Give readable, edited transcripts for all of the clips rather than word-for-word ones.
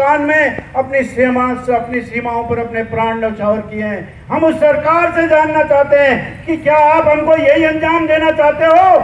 हिंदुस्तान में अपनी सीमाओं पर अपने प्राण न्यौछावर किए हैं। हम उस सरकार से जानना चाहते हैं कि क्या आप हमको यही अंजाम देना चाहते हो?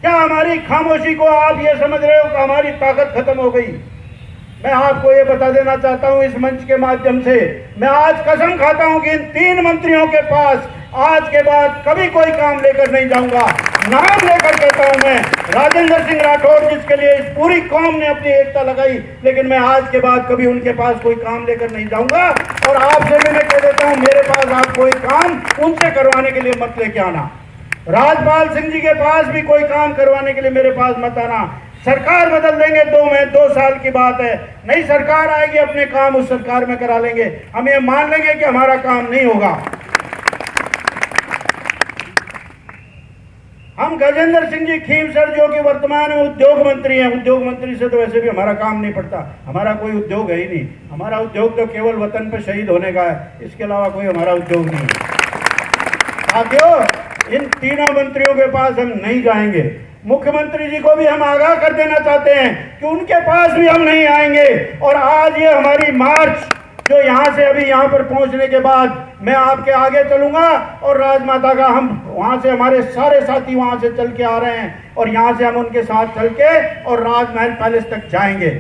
क्या हमारी खामोशी को आप ये समझ रहे हो कि हमारी ताकत खत्म हो गई? मैं आपको ये बता देना चाहता हूं इस मंच के माध्यम से, मैं आज कसम खाता हूं कि इन 3 मंत्रियों के पास आज के बाद कभी कोई काम लेकर नहीं जाऊंगा। नाम लेकर कहता हूं मैं, राजेंद्र सिंह राठौड़, जिसके लिए इस पूरी कौम ने अपनी एकता लगाई, लेकिन मैं आज के बाद कभी उनके पास कोई काम लेकर नहीं जाऊंगा। और आपसे भी मैं कह देता हूं, मेरे पास आप कोई काम उनसे करवाने के लिए मत लेके आना। राजपाल सिंह जी के पास भी कोई काम करवाने के लिए मेरे पास मत आना। सरकार बदल देंगे 2 साल की बात है, नई सरकार आएगी, अपने काम उस सरकार में करा लेंगे। हम ये मान लेंगे कि हमारा काम नहीं होगा। हम गजेंद्र सिंह जी खीमसर, जो कि वर्तमान में उद्योग मंत्री हैं, उद्योग मंत्री से तो वैसे भी हमारा काम नहीं पड़ता, हमारा कोई उद्योग है ही नहीं। हमारा उद्योग तो केवल वतन पर शहीद होने का है, इसके अलावा कोई हमारा उद्योग नहीं है। साथियों, इन तीनों मंत्रियों के पास हम नहीं जाएंगे। मुख्यमंत्री जी को भी हम आगाह कर देना चाहते हैं कि उनके पास भी हम नहीं आएंगे। और आज ये हमारी मार्च, जो यहाँ से अभी यहाँ पर पहुँचने के बाद मैं आपके आगे चलूंगा और राजमाता का, हम वहाँ से हमारे सारे साथी वहाँ से चल के आ रहे हैं और यहाँ से हम उनके साथ चल के और राजमहल पैलेस तक जाएंगे।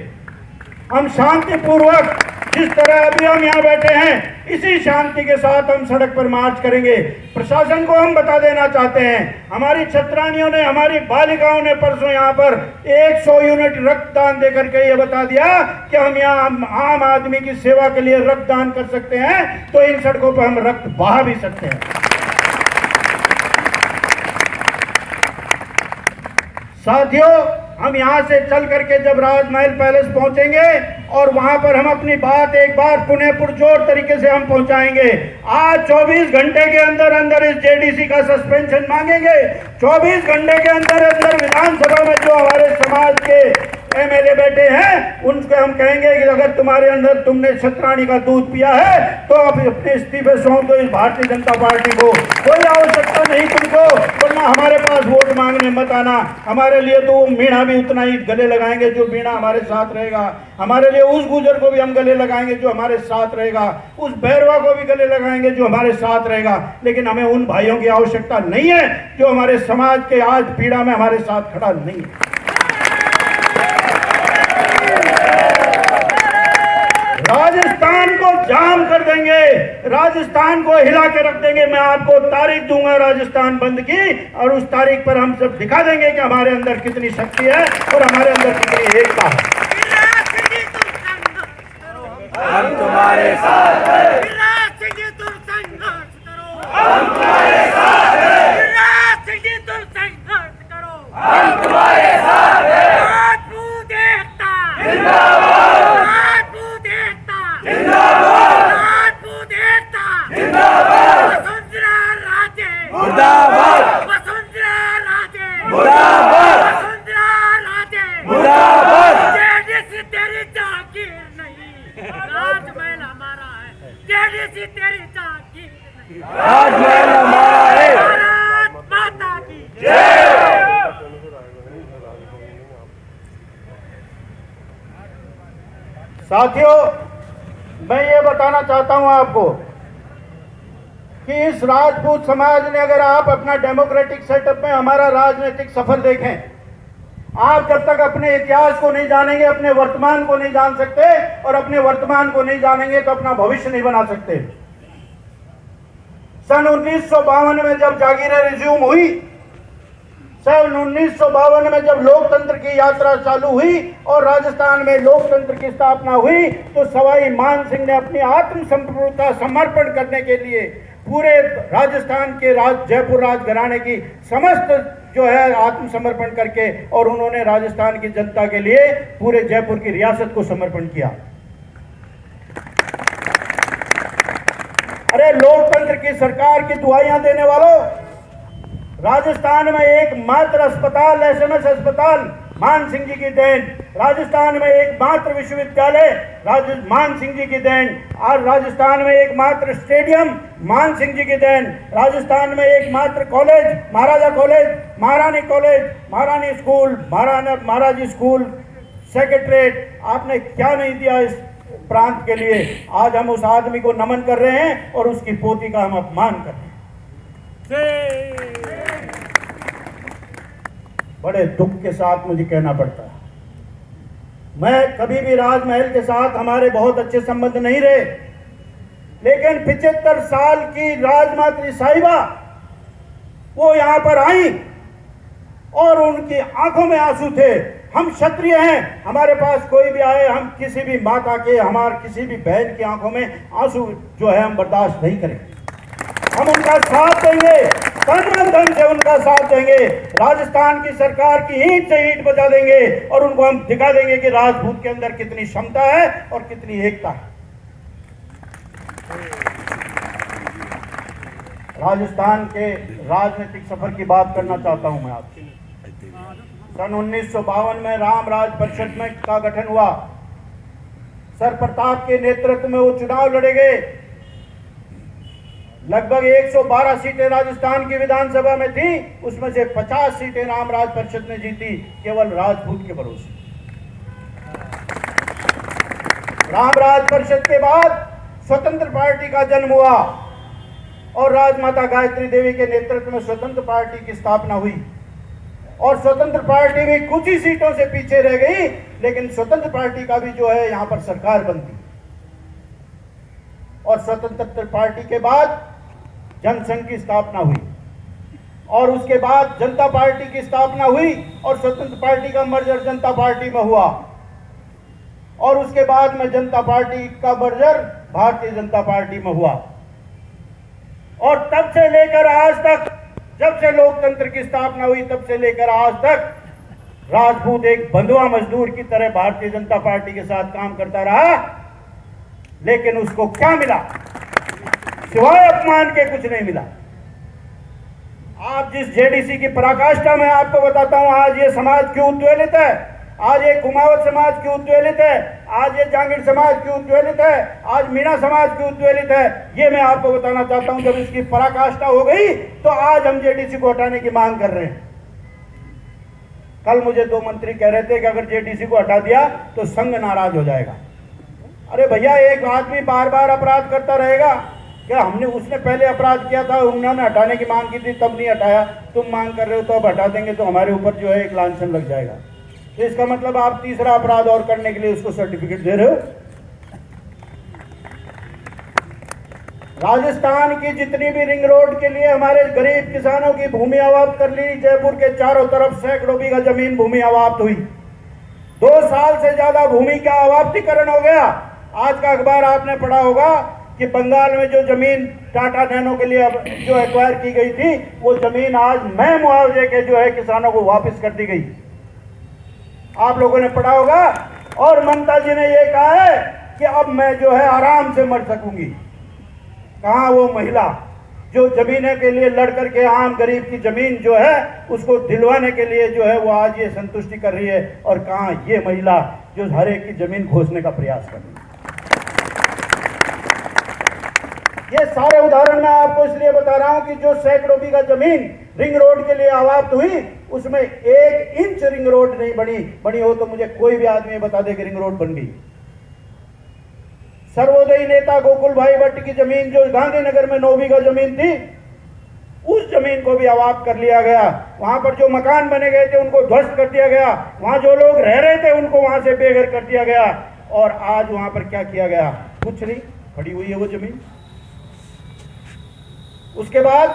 हम शांतिपूर्वक, जिस तरह अभी हम यहाँ बैठे हैं, इसी शांति के साथ हम सड़क पर मार्च करेंगे। प्रशासन को हम बता देना चाहते हैं, हमारी छत्रानियों ने, हमारी बालिकाओं ने परसों यहाँ पर 100 यूनिट रक्तदान देकर के ये बता दिया कि हम यहाँ आम आदमी की सेवा के लिए रक्तदान कर सकते हैं, तो इन सड़कों पर हम रक्त बहा भी सकते हैं। साथियों, हम यहाँ से चल करके जब राजमहल पैलेस पहुंचेंगे और वहां पर हम अपनी बात एक बार पुनः पुरजोर तरीके से हम पहुंचाएंगे। आज 24 घंटे के अंदर अंदर इस जेडीसी का सस्पेंशन मांगेंगे। 24 घंटे के अंदर अंदर विधानसभा में जो हमारे समाज के एमएलए बैठे हैं, उनको हम कहेंगे कि अगर तुम्हारे अंदर तुमने छत्राणी का दूध पिया है तो आप अपने इस्तीफे सौंप दो इस भारतीय जनता पार्टी को। कोई आवश्यकता नहीं तुमको, वरना हमारे पास वोट मांगने मत आना। हमारे लिए तो वो मीणा भी उतना ही गले लगाएंगे जो मीणा हमारे साथ रहेगा। हमारे लिए उस गुजर को भी हम गले लगाएंगे जो हमारे साथ रहेगा, उस बैरवा को भी गले लगाएंगे जो हमारे साथ रहेगा। लेकिन हमें उन भाइयों की आवश्यकता नहीं है जो हमारे समाज के आज पीड़ा में हमारे साथ खड़ा नहीं है। राजस्थान को जाम कर देंगे, राजस्थान को हिला के रख देंगे। मैं आपको तारीख दूंगा राजस्थान बंद की, और उस तारीख पर हम सब दिखा देंगे कि हमारे अंदर कितनी शक्ति है और हमारे अंदर कितनी एकता है। हम तुम्हारे साथ हैं, हम तुम्हारे साथ हैं, हम तुम्हारे साथ हैं। राजपूत एकता जिंदाबाद, राजपूत एकता जिंदाबाद, राजपूत एकता जिंदाबाद। वसुंधरा राजे मुर्दाबाद, वसुंधरा राजे मुर्दाबाद, वसुंधरा राजे मुर्दाबाद। जेडीसी तेरी जागीर नहीं, राजमहल हमारा है। जेडीसी तेरी जागीर नहीं, राजमहल हमारा है। भारत माता की जय। साथियों, मैं ये बताना चाहता हूं आपको कि इस राजपूत समाज ने, अगर आप अपना डेमोक्रेटिक सेटअप में हमारा राजनीतिक सफर देखें, आप जब तक अपने इतिहास को नहीं जानेंगे, अपने वर्तमान को नहीं जान सकते, और अपने वर्तमान को नहीं जानेंगे तो अपना भविष्य नहीं बना सकते। सन 1952 में जब जागीरें रिज्यूम हुई, सन 1952 में जब लोकतंत्र की यात्रा चालू हुई और राजस्थान में लोकतंत्र की स्थापना हुई, तो सवाई मान सिंह ने अपनी आत्मसमर्पण समर्पण करने के लिए पूरे राजस्थान के जयपुर राजघराने की समस्त जो है आत्मसमर्पण करके, और उन्होंने राजस्थान की जनता के लिए पूरे जयपुर की रियासत को समर्पण किया। अरे लोकतंत्र की सरकार की दुआइयां देने वालों, राजस्थान में एकमात्र अस्पताल, एसएमएस अस्पताल मान सिंह जी की देन, राजस्थान में एकमात्र विश्वविद्यालय मान सिंह जी की देन, और राजस्थान में एकमात्र स्टेडियम मान सिंह जी की देन, राजस्थान में एकमात्र कॉलेज महाराजा कॉलेज, महारानी कॉलेज, महारानी स्कूल, महाराजी स्कूल, सेक्रेटरीट, आपने क्या नहीं दिया इस प्रांत के लिए। आज हम उस आदमी को नमन कर रहे हैं और उसकी पोती का हम अपमान कर रहे हैं। बड़े दुख के साथ मुझे कहना पड़ता है, मैं कभी भी राजमहल के साथ हमारे बहुत अच्छे संबंध नहीं रहे, लेकिन 75 साल की राजमाता साहिबा वो यहां पर आई और उनकी आंखों में आंसू थे। हम क्षत्रिय हैं, हमारे पास कोई भी आए, हम किसी भी माता के, हमारे किसी भी बहन की आंखों में आंसू जो है हम बर्दाश्त नहीं करेंगे। हम उनका साथ देंगे, तन धन से उनका साथ देंगे। राजस्थान की सरकार की ईंट से ईंट बजा देंगे और उनको हम दिखा देंगे कि राजपूत के अंदर कितनी क्षमता है और कितनी एकता है। राजस्थान के राजनीतिक सफर की बात करना चाहता हूं मैं आपसे। सन 1952 में राम राज परिषद में का गठन हुआ। सर प्रताप के नेतृत्व में वो चुनाव लड़े गए। लगभग 112 सीटें राजस्थान की विधानसभा में थी, उसमें से 50 सीटें राम राज परिषद ने जीती, केवल राजपूत के भरोसे। राम राज परिषद के बाद स्वतंत्र पार्टी का जन्म हुआ और राजमाता गायत्री देवी के नेतृत्व में स्वतंत्र पार्टी की स्थापना हुई और स्वतंत्र पार्टी भी कुछ ही सीटों से पीछे रह गई, लेकिन स्वतंत्र पार्टी का भी जो है यहां पर सरकार बनती और स्वतंत्र पार्टी के बाद जनसंघ की स्थापना हुई और उसके बाद जनता पार्टी की स्थापना हुई और स्वतंत्र पार्टी का मर्जर जनता पार्टी में हुआ और उसके बाद में जनता पार्टी का मर्जर भारतीय जनता पार्टी में हुआ और तब से लेकर आज तक, जब से लोकतंत्र की स्थापना हुई तब से लेकर आज तक राजपूत एक बंधुआ मजदूर की तरह भारतीय जनता पार्टी के साथ काम करता रहा। लेकिन उसको क्या मिला? सिवाय अपमान के कुछ नहीं मिला। आप जिस जेडीसी की पराकाष्ठा में आपको बताता हूं, आज ये समाज क्यों उद्वेलित है, आज ये कुमावत समाज क्यों उद्वेलित है, आज ये जांगीर समाज क्यों उद्वेलित है, आज मीणा समाज क्यों उद्वेलित है, ये मैं आपको बताना चाहता हूं। जब इसकी पराकाष्ठा हो गई तो आज हम जेडीसी को हटाने की मांग कर रहे हैं। कल मुझे 2 मंत्री कह रहे थे कि अगर जेडीसी को हटा दिया तो संघ नाराज हो जाएगा। अरे भैया, एक आदमी बार बार अपराध करता रहेगा क्या? हमने उसने पहले अपराध किया था, उन्होंने हटाने की मांग की थी, तब नहीं हटाया, तुम मांग कर रहे हो तो अब हटा देंगे तो हमारे ऊपर जो है एक लांछन लग जाएगा। तो इसका मतलब आप तीसरा अपराध और करने के लिए उसको सर्टिफिकेट दे रहे हो। राजस्थान की जितनी भी रिंग रोड के लिए हमारे गरीब किसानों की भूमि अवाप्त कर ली। जयपुर के चारों तरफ सैकड़ों बीघा जमीन भूमि अवाप्त हुई। 2 साल से ज्यादा भूमि का अवाप्तीकरण हो गया। आज का अखबार आपने पढ़ा होगा कि बंगाल में जो जमीन टाटा नैनो के लिए जो एक्वायर की गई थी, वो जमीन आज मैं मुआवजे के जो है किसानों को वापस कर दी गई। आप लोगों ने पढ़ा होगा। और ममता जी ने ये कहा है कि अब मैं जो है आराम से मर सकूंगी। कहां वो महिला जो जमीने के लिए लड़ करके आम गरीब की जमीन जो है उसको दिलवाने के लिए जो है वो आज ये संतुष्टि कर रही है, और कहां ये महिला जो हर एक की जमीन घोषने का प्रयास कर रही है। ये सारे उदाहरण मैं आपको इसलिए बता रहा हूं कि जो सैकड़ों बीघा जमीन रिंग रोड के लिए अवाप्त हुई, उसमें 1 इंच रिंग रोड नहीं बनी हो तो मुझे कोई भी आदमी बता दे कि रिंग रोड बन गई। सर्वोदयी नेता गोकुल भाई भट्ट की जमीन जो गांधीनगर में 9 बीघा जमीन थी, उस जमीन को भी अवाप्त कर लिया गया। वहां पर जो मकान बने गए थे उनको ध्वस्त कर दिया गया। वहां जो लोग रह रहे थे उनको वहां से बेघर कर दिया गया। और आज वहां पर क्या किया गया? कुछ नहीं, पड़ी हुई है वो जमीन। उसके बाद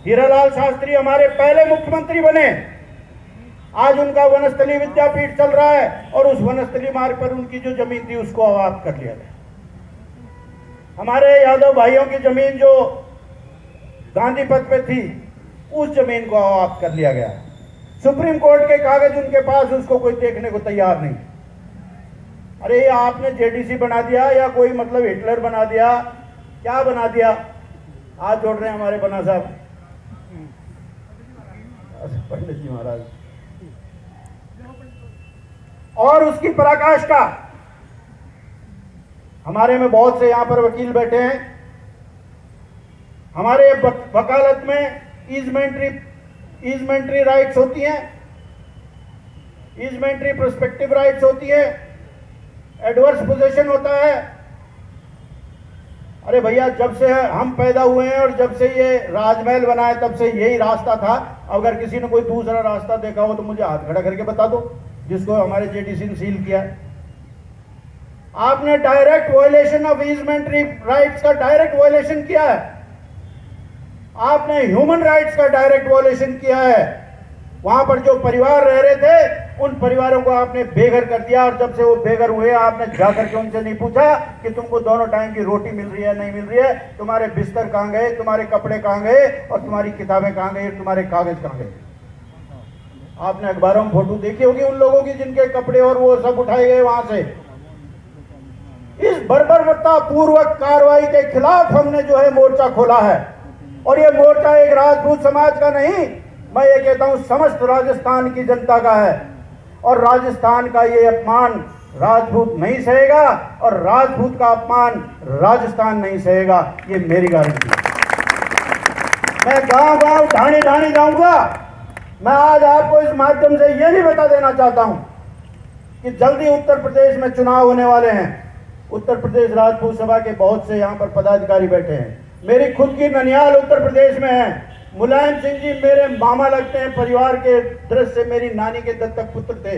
हीरालाल शास्त्री हमारे पहले मुख्यमंत्री बने। आज उनका वनस्थली विद्यापीठ चल रहा है और उस वनस्थली मार्ग पर उनकी जो जमीन थी उसको अवाप्त कर लिया गया। हमारे यादव भाइयों की जमीन जो गांधी पथ पे थी, उस जमीन को अवाप्त कर लिया गया। सुप्रीम कोर्ट के कागज उनके पास, उसको कोई देखने को तैयार नहीं। अरे ये आपने जेडीसी बना दिया या कोई मतलब हिटलर बना दिया, क्या बना दिया? आज जोड़ रहे हैं हमारे बना साहब पंडित जी महाराज। और उसकी पराकाष्ठा, हमारे में बहुत से यहां पर वकील बैठे हैं। हमारे वकालत में ईजमेंट्री राइट्स होती हैं। ईजमेंट्री प्रोस्पेक्टिव राइट्स होती है, एडवर्स पोजेशन होता है। अरे भैया, जब से हम पैदा हुए हैं और जब से ये राजमहल बना है तब से यही रास्ता था। अगर किसी ने कोई दूसरा रास्ता देखा हो तो मुझे हाथ खड़ा करके बता दो, जिसको हमारे जेडीसी ने सील किया है। आपने डायरेक्ट वायलेशन ऑफ ईजमेंट्री राइट्स का डायरेक्ट वायलेशन किया है। आपने ह्यूमन राइट्स का डायरेक्ट वायलेशन किया है। वहां पर जो परिवार रह रहे थे उन परिवारों को आपने बेघर कर दिया, और जब से वो बेघर हुए आपने जाकर के उनसे नहीं पूछा कि तुमको दोनों टाइम की रोटी मिल रही है नहीं मिल रही है, तुम्हारे बिस्तर कहां गए, तुम्हारे कपड़े कहां गए, और तुम्हारी किताबें कहां गई, तुम्हारे कागज कहां गए। आपने अखबारों में फोटो देखी होगी उन लोगों की जिनके कपड़े और वो सब उठाए गए वहां से। इस बर्बरता पूर्वक कार्रवाई के खिलाफ हमने जो है मोर्चा खोला है, और ये मोर्चा एक राजपूत समाज का नहीं, मैं ये कहता हूं समस्त राजस्थान की जनता का है। और राजस्थान का ये अपमान राजपूत नहीं सहेगा, और राजपूत का अपमान राजस्थान नहीं सहेगा, ये मेरी गारंटी है। मैं गांव गांव ढाणी ढाणी जाऊंगा। मैं आज आपको इस माध्यम से ये भी बता देना चाहता हूं कि जल्दी उत्तर प्रदेश में चुनाव होने वाले हैं। उत्तर प्रदेश राजपूत सभा के बहुत से यहाँ पर पदाधिकारी बैठे हैं। मेरी खुद की ननिहाल उत्तर प्रदेश में है। मुलायम सिंह जी मेरे मामा लगते हैं, परिवार के दृष्टि से मेरी नानी के दत्तक पुत्र थे।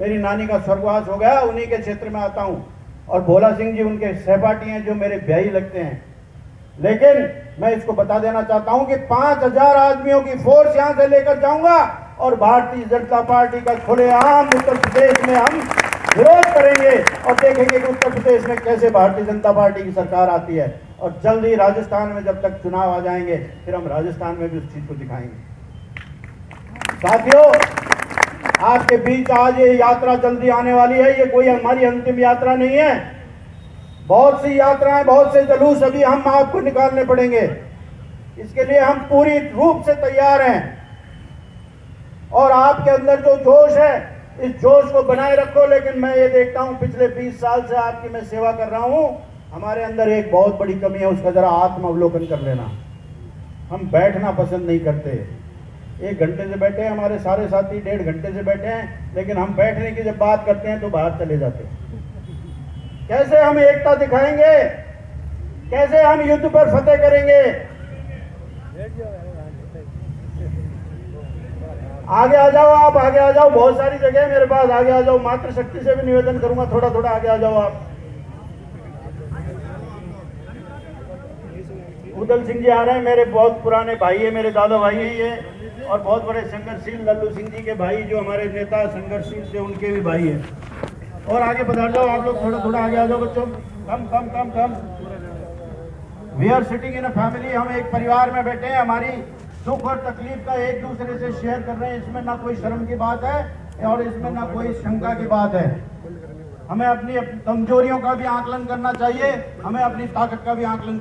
मेरी नानी का स्वर्गवास हो गया, उन्हीं के क्षेत्र में आता हूं। और भोला सिंह जी उनके सहपाठी हैं जो मेरे ब्याही लगते हैं। लेकिन मैं इसको बता देना चाहता हूं कि 5000 आदमियों की फोर्स यहां से लेकर जाऊंगा, और भारतीय जनता पार्टी का खुलेआम उत्तर प्रदेश में हम विरोध करेंगे, और देखेंगे कि उत्तर प्रदेश में कैसे भारतीय जनता पार्टी की सरकार आती है। और जल्द ही राजस्थान में जब तक चुनाव आ जाएंगे फिर हम राजस्थान में भी उस चीज को दिखाएंगे। साथियों, आपके बीच आज ये यात्रा जल्दी आने वाली है। ये कोई हमारी अंतिम यात्रा नहीं है। बहुत सी यात्राएं, बहुत से जुलूस अभी हम आपको निकालने पड़ेंगे। इसके लिए हम पूरी रूप से तैयार हैं, और आपके अंदर जो जोश है इस जोश को बनाए रखो। लेकिन मैं ये देखता हूं पिछले 20 साल से आपकी मैं सेवा कर रहा हूं, हमारे अंदर एक बहुत बड़ी कमी है, उसका जरा आत्म अवलोकन कर लेना। हम बैठना पसंद नहीं करते। 1 घंटे से बैठे हैं, हमारे सारे साथी 1.5 घंटे से बैठे हैं, लेकिन हम बैठने की जब बात करते हैं तो बाहर चले जाते हैं। कैसे हम एकता दिखाएंगे, कैसे हम युद्ध पर फतेह करेंगे। आगे आ जाओ, आप आगे आ जाओ, बहुत सारी जगह है मेरे पास, आगे आ जाओ। मातृशक्ति से भी निवेदन करूंगा, थोड़ा थोड़ा आगे आ जाओ आप। उदल सिंह जी आ रहे हैं, मेरे बहुत पुराने भाई है, मेरे दादा भाई हैं ये, और बहुत बड़े संघर्षशील लल्लू सिंह जी के भाई जो हमारे नेता संघर्षशील थे उनके भी भाई हैं। और आगे पधार जाओ आप लोग, थोड़ा थोड़ा आगे आ जाओ बच्चों। Come come come come. We are sitting in a family. हम एक परिवार में बैठे हैं, हमारी दुख और तकलीफ का एक दूसरे से शेयर कर रहे हैं। इसमें ना कोई शर्म की बात है और इसमें ना कोई शंका की बात है। हमें अपनी कमजोरियों का भी आकलन करना चाहिए, हमें अपनी ताकत का भी आकलन